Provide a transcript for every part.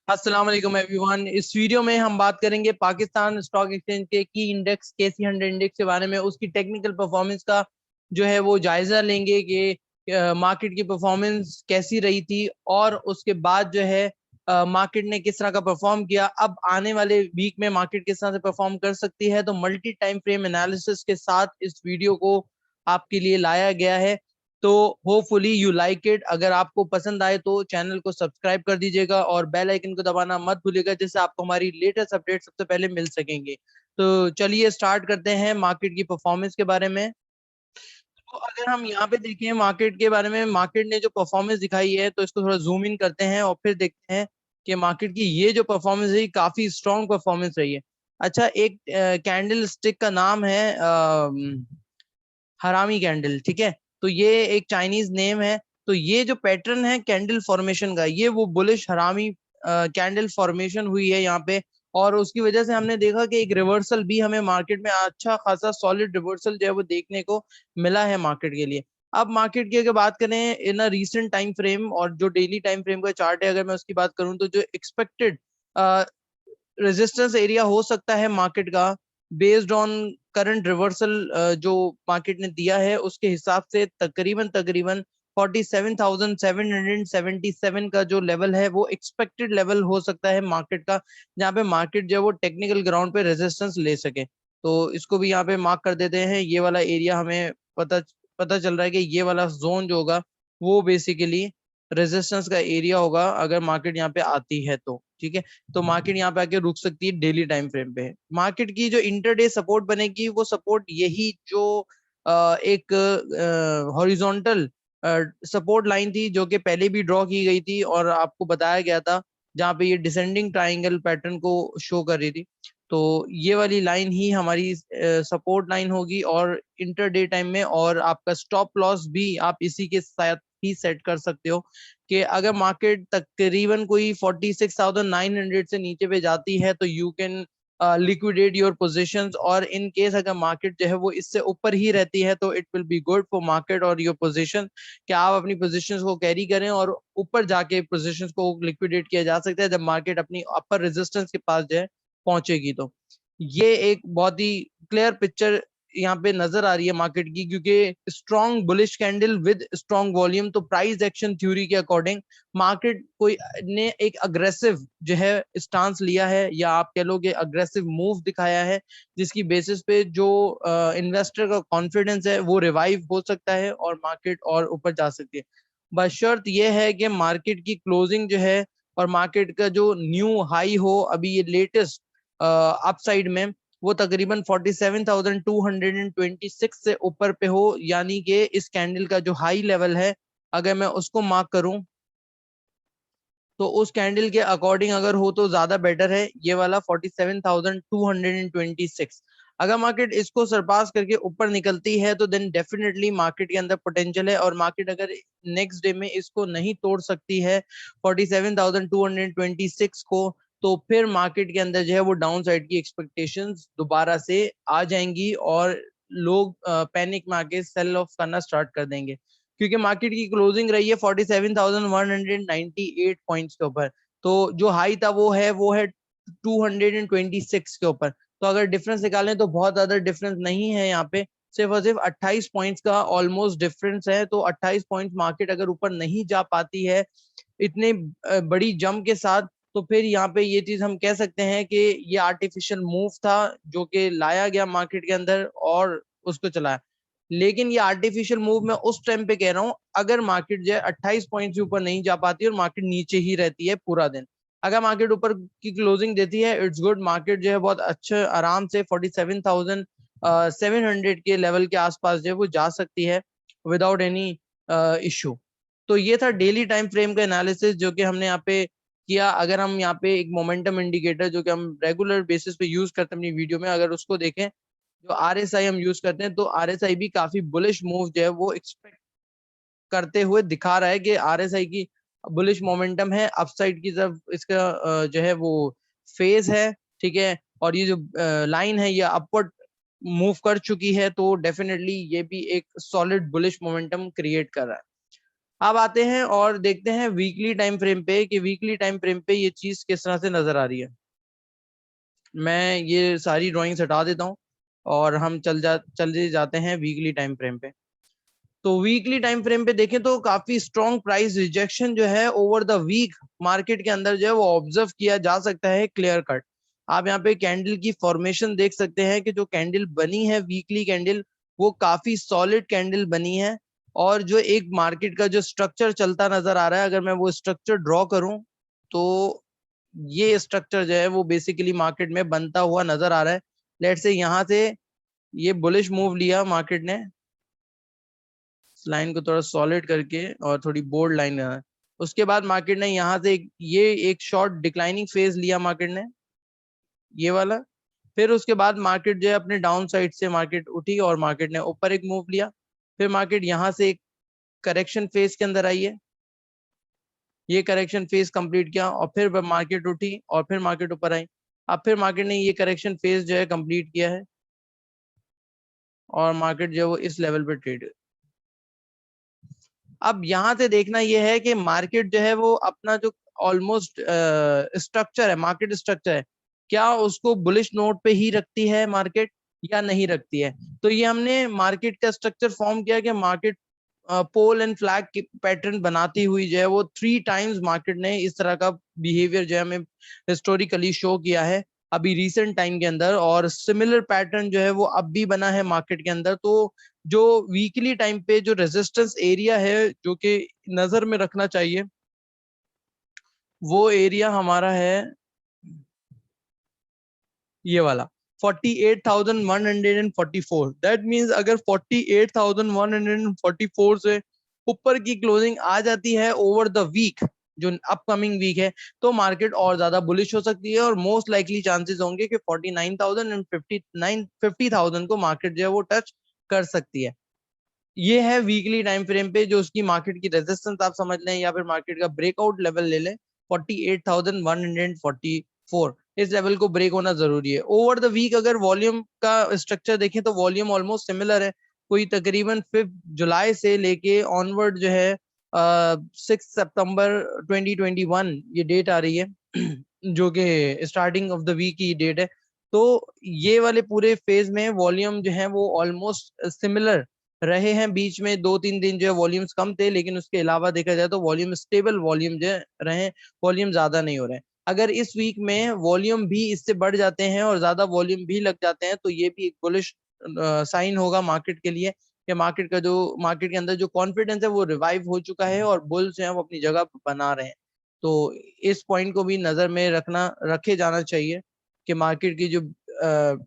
अस्सलाम वालेकुम एवरीवन। इस वीडियो में हम बात करेंगे पाकिस्तान स्टॉक एक्सचेंज के की इंडेक्स KC100 इंडेक्स के बारे में। उसकी टेक्निकल परफॉर्मेंस का जो है वो जायजा लेंगे कि मार्केट की परफॉर्मेंस कैसी रही थी और उसके बाद जो है मार्केट ने किस तरह का परफॉर्म किया, अब आने वाले वीक में मार्केट किस तरह से परफॉर्म कर सकती है। तो मल्टी टाइम फ्रेम एनालिसिस के साथ इस वीडियो को आपके लिए लाया गया है। तो होपफुली यू लाइक इट। अगर आपको पसंद आए तो चैनल को सब्सक्राइब कर दीजिएगा और बेल आइकन को दबाना मत भूलिएगा, जिससे आपको हमारी लेटेस्ट अपडेट सबसे पहले मिल सकेंगे। तो चलिए स्टार्ट करते हैं मार्केट की परफॉर्मेंस के बारे में। तो अगर हम यहाँ पे देखें मार्केट के बारे में, मार्केट ने जो परफॉर्मेंस दिखाई है तो इसको थोड़ा जूम इन करते हैं और फिर देखते हैं कि मार्केट की ये जो परफॉर्मेंस है काफी स्ट्रॉन्ग परफॉर्मेंस रही है। अच्छा, एक कैंडल स्टिक का नाम है हरामी कैंडल, ठीक है। तो ये एक चाइनीज नेम है। तो ये जो पैटर्न है कैंडल फॉर्मेशन का, ये वो बुलिश हरामी कैंडल फॉर्मेशन हुई है यहाँ पे। और उसकी वजह से हमने देखा कि एक रिवर्सल भी हमें मार्केट में अच्छा खासा सॉलिड रिवर्सल जो है वो देखने को मिला है मार्केट के लिए। अब मार्केट की अगर बात करें इन अ रीसेंट टाइम फ्रेम और जो डेली टाइम फ्रेम का चार्ट है, अगर मैं उसकी बात करूं तो जो एक्सपेक्टेड रेजिस्टेंस एरिया हो सकता है मार्केट का, बेस्ड ऑन करंट रिवर्सल जो मार्केट ने दिया है उसके हिसाब से तकरीबन तकरीबन 47,777 का जो लेवल है वो एक्सपेक्टेड लेवल हो सकता है मार्केट का, जहाँ पे मार्केट जो है वो टेक्निकल ग्राउंड पे रेजिस्टेंस ले सके। तो इसको भी यहाँ पे मार्क कर देते हैं। ये वाला एरिया हमें पता पता चल रहा है कि ये वाला जोन जो होगा वो बेसिकली रेजिस्टेंस का एरिया होगा अगर मार्केट यहाँ पे आती है तो, ठीक है। तो मार्केट यहाँ पे आके रुक सकती है डेली टाइम फ्रेम पे। मार्केट की जो इंटरडे सपोर्ट बनेगी वो सपोर्ट यही जो एक हॉरिजॉन्टल सपोर्ट लाइन थी जो कि पहले भी ड्रॉ की गई थी और आपको बताया गया था, जहाँ पे ये डिसेंडिंग ट्राइंगल पैटर्न को शो कर रही थी। तो ये वाली लाइन ही हमारी सपोर्ट लाइन होगी और इंटरडे टाइम में। और आपका स्टॉप लॉस भी आप इसी के साथ ही सेट कर सकते हो कि अगर मार्केट तकरीबन कोई 46,900 से नीचे पे जाती है तो you can liquidate your positions. और इन केस अगर मार्केट जो है वो इससे ऊपर ही रहती है तो it will be good for market और योर पोजीशन, कि आप अपनी पोजीशंस को कैरी करें और ऊपर जाके पोजीशंस को लिक्विडेट किया जा सकता है जब मार्केट अपनी अपर रेजिस्टेंस के पास जो है पहुंचेगी। तो ये एक बहुत ही क्लियर पिक्चर यहाँ पे नजर आ रही है मार्केट की, क्योंकि strong bullish candle with strong volume. तो प्राइस एक्शन थ्योरी के अकॉर्डिंग मार्केट कोई ने एक अग्रेसिव जो है स्टांस लिया है, या आप कह लो कि अग्रेसिव मूव दिखाया है, जिसकी बेसिस पे जो इन्वेस्टर का कॉन्फिडेंस है वो रिवाइव हो सकता है और मार्केट और ऊपर जा सकती है। बस शर्त यह है कि मार्केट की क्लोजिंग जो है और मार्केट का जो न्यू हाई हो अभी ये लेटेस्ट अपसाइड में, वो तकरीबन 47,226 से ऊपर पे हो। यानी कि इस कैंडल का जो हाई लेवल है अगर मैं उसको मार्क करूं तो उस कैंडल के अकॉर्डिंग अगर हो तो ज्यादा बेटर है ये वाला 47,226। अगर मार्केट इसको सरपास करके ऊपर निकलती है तो देन डेफिनेटली मार्केट के अंदर पोटेंशियल है। और मार्केट अगर नेक्स्ट डे में इसको नहीं तोड़ सकती है 47,226 को, तो फिर मार्केट के अंदर जो है वो डाउन साइड की एक्सपेक्टेशंस दोबारा से आ जाएंगी और लोग पैनिक में आके सेल ऑफ करना स्टार्ट कर देंगे, क्योंकि मार्केट की क्लोजिंग रही है 47,198 पॉइंट्स के ऊपर। तो जो हाई था वो है 226 के ऊपर। तो अगर डिफरेंस निकालें तो बहुत ज्यादा डिफरेंस नहीं है यहाँ पे, सिर्फ और सिर्फ 28 पॉइंट्स का ऑलमोस्ट डिफरेंस है। तो 28 पॉइंट्स मार्केट अगर ऊपर नहीं जा पाती है इतने बड़ी जंप के साथ, तो फिर यहाँ पे ये चीज हम कह सकते हैं कि ये आर्टिफिशियल मूव था जो कि लाया गया मार्केट के अंदर और उसको चलाया। लेकिन ये आर्टिफिशियल मूव मैं उस टाइम पे कह रहा हूँ अगर मार्केट जो है 28 पॉइंट से ऊपर नहीं जा पाती और मार्केट नीचे ही रहती है पूरा दिन। अगर मार्केट ऊपर की क्लोजिंग देती है इट्स गुड, मार्केट जो है बहुत अच्छे आराम से 47,700 के लेवल के आसपास जो है वो जा सकती है विदाउट एनी इशू। तो ये था डेली टाइम फ्रेम का एनालिसिस जो कि हमने यहाँ पे किया। अगर हम यहाँ पे एक मोमेंटम इंडिकेटर जो कि हम रेगुलर बेसिस पे यूज करते हैं अपनी वीडियो में, अगर उसको देखें जो RSI हम यूज करते हैं, तो RSI भी काफी बुलिश मूव जो है वो एक्सपेक्ट करते हुए दिखा रहा है कि RSI की बुलिश मोमेंटम है अपसाइड की तरफ। इसका जो है वो फेज है, ठीक है। और ये जो लाइन है ये अपवर्ड मूव कर चुकी है, तो डेफिनेटली ये भी एक सॉलिड बुलिश मोमेंटम क्रिएट कर रहा है। अब आते हैं और देखते हैं वीकली टाइम फ्रेम पे कि वीकली टाइम फ्रेम पे ये चीज किस तरह से नजर आ रही है। मैं ये सारी ड्राइंग्स हटा देता हूँ और हम चले जाते हैं वीकली टाइम फ्रेम पे। तो वीकली टाइम फ्रेम पे देखें तो काफी स्ट्रॉन्ग प्राइस रिजेक्शन जो है ओवर द वीक मार्केट के अंदर जो है वो ऑब्जर्व किया जा सकता है क्लियर कट। आप यहाँ पे कैंडल की फॉर्मेशन देख सकते हैं कि जो कैंडल बनी है वीकली कैंडल वो काफी सॉलिड कैंडल बनी है। और जो एक मार्केट का जो स्ट्रक्चर चलता नजर आ रहा है, अगर मैं वो स्ट्रक्चर ड्रॉ करूं तो ये स्ट्रक्चर जो है वो बेसिकली मार्केट में बनता हुआ नजर आ रहा है। लेट से यहाँ से ये बुलिश मूव लिया मार्केट ने, लाइन को थोड़ा सॉलिड करके और थोड़ी बोल्ड लाइन है। उसके बाद मार्केट ने यहाँ से ये एक शॉर्ट डिक्लाइनिंग फेज लिया मार्केट ने, ये वाला। फिर उसके बाद मार्केट जो है अपने डाउन साइड से मार्केट उठी और मार्केट ने ऊपर एक मूव लिया। फिर मार्केट यहाँ से एक करेक्शन फेज के अंदर आई है, ये करेक्शन फेज कंप्लीट किया और फिर मार्केट उठी और फिर मार्केट ऊपर आई। अब फिर मार्केट ने ये करेक्शन फेज जो है कंप्लीट किया है और मार्केट जो है वो इस लेवल पे ट्रेड। अब यहाँ से देखना यह है कि मार्केट जो है वो अपना जो ऑलमोस्ट स्ट्रक्चर है, मार्केट स्ट्रक्चर है, क्या उसको बुलिश नोट पे ही रखती है मार्केट या नहीं रखती है। तो ये हमने मार्केट का स्ट्रक्चर फॉर्म किया कि मार्केट पोल एंड फ्लैग की पैटर्न बनाती हुई जो है वो 3 टाइम्स मार्केट ने इस तरह का बिहेवियर जो है हमें हिस्टोरिकली शो किया है अभी रिसेंट टाइम के अंदर, और सिमिलर पैटर्न जो है वो अब भी बना है मार्केट के अंदर। तो जो वीकली टाइम पे जो रेजिस्टेंस एरिया है जो कि नजर में रखना चाहिए, वो एरिया हमारा है ये वाला 48,144। दैट मींस अगर 48,144 से ऊपर की क्लोजिंग आ जाती है ओवर द वीक, जो अपकमिंग वीक है, तो मार्केट और ज्यादा बुलिश हो सकती है और मोस्ट लाइकली चांसेस होंगे कि 49,000 एंड 50,000 को मार्केट जो है वो टच कर सकती है। ये है वीकली टाइम फ्रेम पे जो उसकी मार्केट की रेजिस्टेंस आप समझ लें या फिर मार्केट का ब्रेकआउट लेवल ले लें 48,144। इस लेवल को ब्रेक होना जरूरी है। ओवर द वीक अगर वॉल्यूम का स्ट्रक्चर देखें तो वॉल्यूम ऑलमोस्ट सिमिलर है। कोई तकरीबन 5 जुलाई से लेके ऑनवर्ड जो है 6 सितंबर 2021 ये डेट आ रही है जो कि स्टार्टिंग ऑफ द वीक की डेट है। तो ये वाले पूरे फेज में वॉल्यूम जो है वो ऑलमोस्ट सिमिलर रहे हैं। बीच में 2-3 दिन जो है वॉल्यूम्स कम थे, लेकिन उसके अलावा देखा जाए तो वॉल्यूम स्टेबल वॉल्यूम जो रहे, वॉल्यूम ज्यादा नहीं हो रहे हैं। अगर इस वीक में वॉल्यूम भी इससे बढ़ जाते हैं और ज्यादा वॉल्यूम भी लग जाते हैं तो ये भी एक बुलिश साइन होगा मार्केट के लिए कि मार्केट के अंदर जो कॉन्फिडेंस है वो रिवाइव हो चुका है और बुल्स हैं वो अपनी जगह बना रहे हैं। तो इस पॉइंट को भी नजर में रखे जाना चाहिए कि मार्केट की जो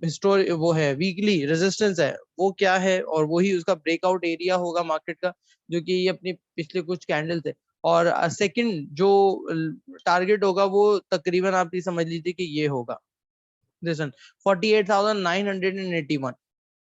हिस्टोरी वो है वीकली रेजिस्टेंस है वो क्या है, और वही उसका ब्रेकआउट एरिया होगा मार्केट का, जो कि ये अपनी पिछले कुछ कैंडल थे। और सेकंड जो टारगेट होगा वो तकरीबन आप ये समझ लीजिए कि ये होगा, लिसन, 48,981।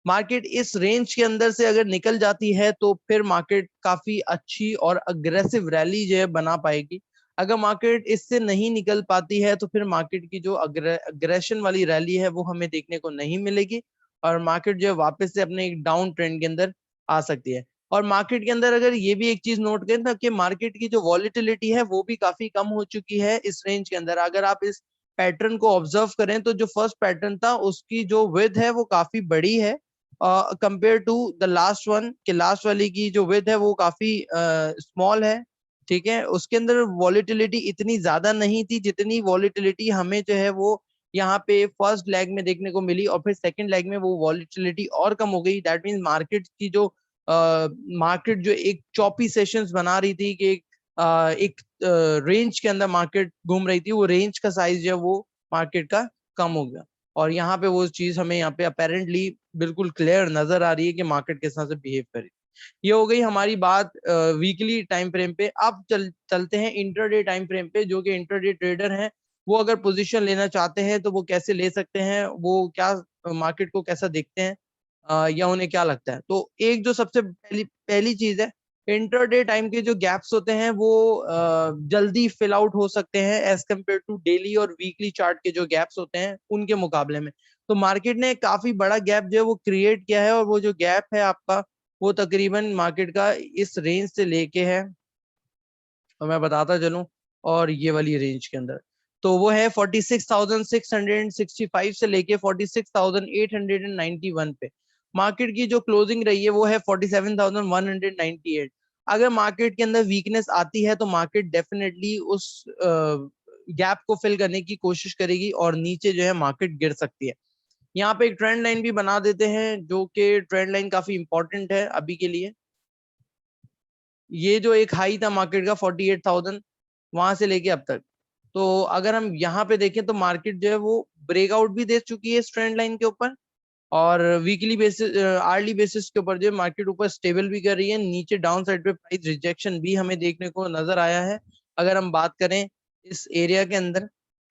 मार्केट इस रेंज के अंदर से अगर निकल जाती है तो फिर मार्केट काफी अच्छी और अग्रेसिव रैली जो है बना पाएगी। अगर मार्केट इससे नहीं निकल पाती है तो फिर मार्केट की जो अग्रेशन वाली रैली है वो हमें देखने को नहीं मिलेगी और मार्केट जो है वापस से अपने एक डाउन ट्रेंड के अंदर आ सकती है। और मार्केट के अंदर अगर ये भी एक चीज नोट करें ना कि मार्केट की जो वॉलिटिलिटी है वो भी काफी कम हो चुकी है इस रेंज के अंदर। अगर आप इस पैटर्न को ऑब्जर्व करें तो जो फर्स्ट पैटर्न था उसकी जो विड्थ है वो काफी बड़ी है compare to the last one, के लास्ट वाली की जो विड्थ है वो काफी स्मॉल है। ठीक है, उसके अंदर वॉलिटिलिटी इतनी ज्यादा नहीं थी जितनी वॉलिटिलिटी हमें जो है वो यहाँ पे फर्स्ट लेग में देखने को मिली, और फिर सेकंड लेग में वो वॉलिटिलिटी और कम हो गई। दैट मीन्स मार्केट की जो मार्केट जो एक चौपी सेशंस बना रही थी कि एक रेंज के अंदर मार्केट घूम रही थी, वो रेंज का साइज जो है वो मार्केट का कम हो गया। और यहाँ पे वो चीज हमें यहाँ पे अपेरेंटली बिल्कुल क्लियर नजर आ रही है कि मार्केट किस तरह से बिहेव करी। ये हो गई हमारी बात वीकली टाइम फ्रेम पे। अब चलते हैं इंटरडे टाइम फ्रेम पे। जो कि इंटरडे ट्रेडर हैं वो अगर पोजीशन लेना चाहते हैं तो वो कैसे ले सकते हैं, वो क्या मार्केट को कैसा देखते हैं या उन्हें क्या लगता है। तो एक जो सबसे पहली पहली चीज है, इंटरडे टाइम के जो गैप्स होते हैं वो जल्दी फिल आउट हो सकते हैं एज कम्पेयर टू डेली और वीकली चार्ट के जो गैप्स होते हैं उनके मुकाबले में। तो मार्केट ने काफी बड़ा गैप जो है वो क्रिएट किया है और वो जो गैप है आपका वो तकरीबन मार्केट का इस रेंज से लेके है तो मैं बताता चलूं, और ये वाली रेंज के अंदर तो वो है 46,665 से लेके 46,891 पे। मार्केट की जो क्लोजिंग रही है वो है 47,198। अगर मार्केट के अंदर वीकनेस आती है तो मार्केट डेफिनेटली उस गैप को फिल करने की कोशिश करेगी और नीचे जो है मार्केट गिर सकती है। यहाँ पे एक ट्रेंड लाइन भी बना देते हैं, जो कि ट्रेंड लाइन काफी इंपॉर्टेंट है अभी के लिए। ये जो एक हाई था मार्केट का 48,000, वहां से लेके अब तक, तो अगर हम यहाँ पे देखें तो मार्केट जो है वो ब्रेकआउट भी दे चुकी है इस ट्रेंड लाइन के ऊपर, और वीकली बेसिस आर्ली बेसिस के ऊपर जो है मार्केट ऊपर स्टेबल भी कर रही है। नीचे डाउन साइड पे प्राइस रिजेक्शन भी हमें देखने को नजर आया है। अगर हम बात करें इस एरिया के अंदर,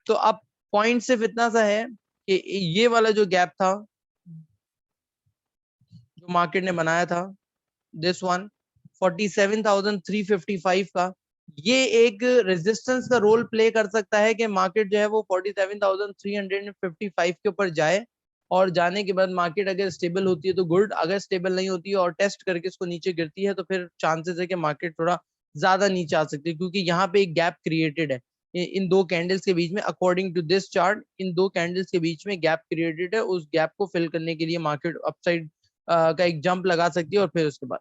तो अब पॉइंट सिर्फ इतना सा है कि ये वाला जो गैप था जो मार्केट ने बनाया था, दिस वन 47,355 का, ये एक रेजिस्टेंस का रोल प्ले कर सकता है कि मार्केट जो है वो 47,355 के ऊपर जाए, और जाने के बाद मार्केट अगर स्टेबल होती है तो गुड, अगर स्टेबल नहीं होती है और टेस्ट करके इसको नीचे गिरती है तो फिर चांसेस है कि मार्केट थोड़ा ज्यादा नीचे आ सकती है, क्योंकि यहाँ पे एक गैप क्रिएटेड है इन दो कैंडल्स के बीच में। अकॉर्डिंग टू दिस चार्ट, इन दो कैंडल्स के बीच में गैप क्रिएटेड है, उस गैप को फिल करने के लिए मार्केट अपसाइड का एक जंप लगा सकती है। और फिर उसके बाद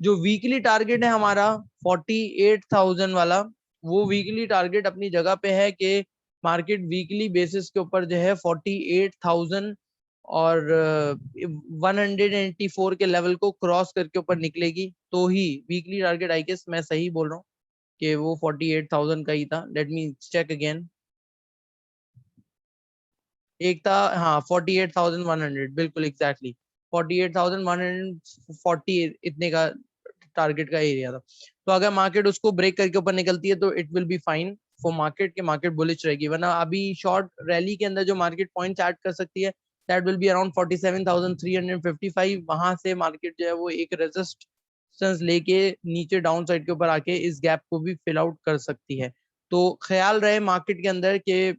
जो वीकली टारगेट है हमारा 48,000 वाला, वो वीकली टारगेट अपनी जगह पे है कि मार्केट वीकली बेसिस के ऊपर जो है 48,000 और 184 के लेवल को क्रॉस करके ऊपर निकलेगी तो ही वीकली टारगेट, आई गेस मैं सही बोल रहा हूँ कि वो 48,000 का ही था। Let me check again. एक था, हाँ 48,100, बिल्कुल एग्जैक्टली 48,140 इतने का टारगेट का एरिया था। तो अगर मार्केट उसको ब्रेक करके ऊपर निकलती है तो it will be fine for market, के मार्केट बुलिश रहेगी। वरना अभी शॉर्ट रैली के अंदर जो मार्केट पॉइंट्स ऐड कर सकती है दैट विल बी अराउंड 47,355। वहां से मार्केट जो है वो एक रेजिस्टेंस लेके नीचे डाउन साइड के ऊपर आके इस गैप को भी फिल आउट कर सकती है। तो ख्याल रहे मार्केट के अंदर के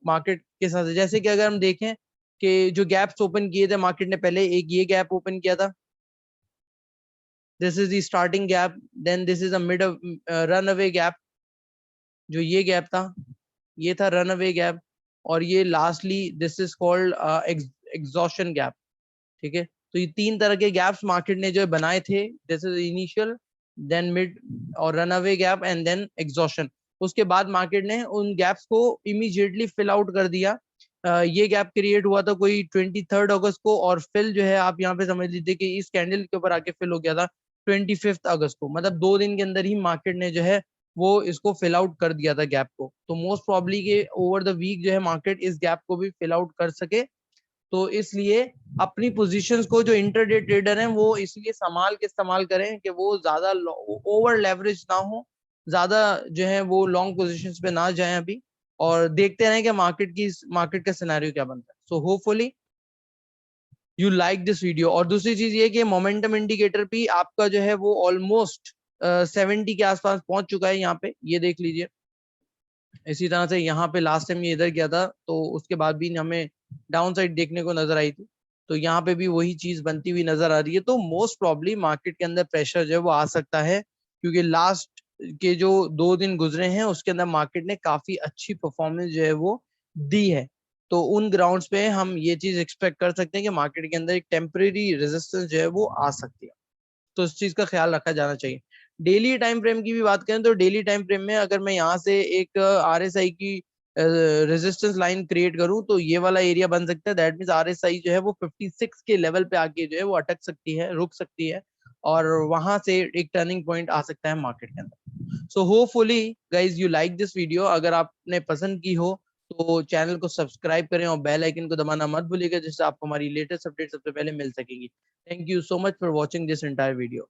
मार्केट के साथ, जैसे कि अगर हम देखें कि जो गैप्स ओपन किए थे मार्केट ने, पहले एक ये गैप ओपन किया था, this is the starting gap, then this is a mid run away gap, जो ये गैप था ये था रन अवे गैप, और ये lastly this is called exhaustion gap. ठीक है, तो ये तीन तरह के गैप्स मार्केट ने जो बनाए थे, this is initial, then mid और run away gap, and then exhaustion. उसके बाद मार्केट ने उन गैप्स को इमीडिएटली फिल आउट कर दिया। ये गैप क्रिएट हुआ था कोई 23 अगस्त को, और फिल जो है आप यहाँ पे समझ लीजिए कि इस कैंडल के ऊपर आके फिल हो गया था 25 अगस्त को। मतलब 2 दिन के अंदर ही मार्केट ने जो है वो इसको फिल आउट कर दिया था गैप को। तो मोस्ट प्रॉब्ली के ओवर द वीक जो है मार्केट इस गैप को भी फिल आउट कर सके। तो इसलिए अपनी पोजीशंस को जो इंटरडे ट्रेडर हैं वो इसलिए संभाल के इस्तेमाल करें कि वो ज्यादा ओवर लेवरेज ना हो, ज्यादा जो है वो लॉन्ग पोजीशंस पे ना जाएं अभी, और देखते रहें कि मार्केट का सिनेरियो क्या बनता है। So hopefully you like this video. और दूसरी चीज ये कि मोमेंटम इंडिकेटर भी आपका जो है वो ऑलमोस्ट 70 के आसपास पहुंच चुका है। यहाँ पे ये देख लीजिए, इसी तरह से यहाँ पे लास्ट टाइम ये इधर गया था तो उसके बाद भी हमें डाउन साइड देखने को नजर आई थी, तो यहाँ पे भी वही चीज बनती हुई नजर आ रही है। तो मोस्ट प्रॉब्ली मार्केट के अंदर प्रेशर जो है वो आ सकता है, क्योंकि लास्ट के जो 2 दिन गुजरे हैं उसके अंदर मार्केट ने काफी अच्छी परफॉर्मेंस जो है वो दी है। तो उन ग्राउंड्स पे हम ये चीज एक्सपेक्ट कर सकते हैं कि मार्केट के अंदर एक टेम्परेरी रेजिस्टेंस जो है वो आ सकती है। तो इस चीज का ख्याल रखा जाना चाहिए। डेली टाइम फ्रेम की भी बात करें तो डेली टाइम फ्रेम में अगर मैं यहाँ से एक RSI की रेजिस्टेंस लाइन क्रिएट करूं तो ये वाला एरिया बन सकता है। दैट मींस RSI जो है वो 56 के लेवल पे आके जो है वो अटक सकती है, रुक सकती है, और वहां से एक टर्निंग पॉइंट आ सकता है मार्केट के अंदर। So hopefully guys you like this video. अगर आपने पसंद की हो तो चैनल को सब्सक्राइब करें और बेल आइकन को दबाना मत भूलिएगा, जिससे आपको हमारी लेटेस्ट अपडेट सबसे पहले मिल सकेगी। Thank you so much for watching this entire video.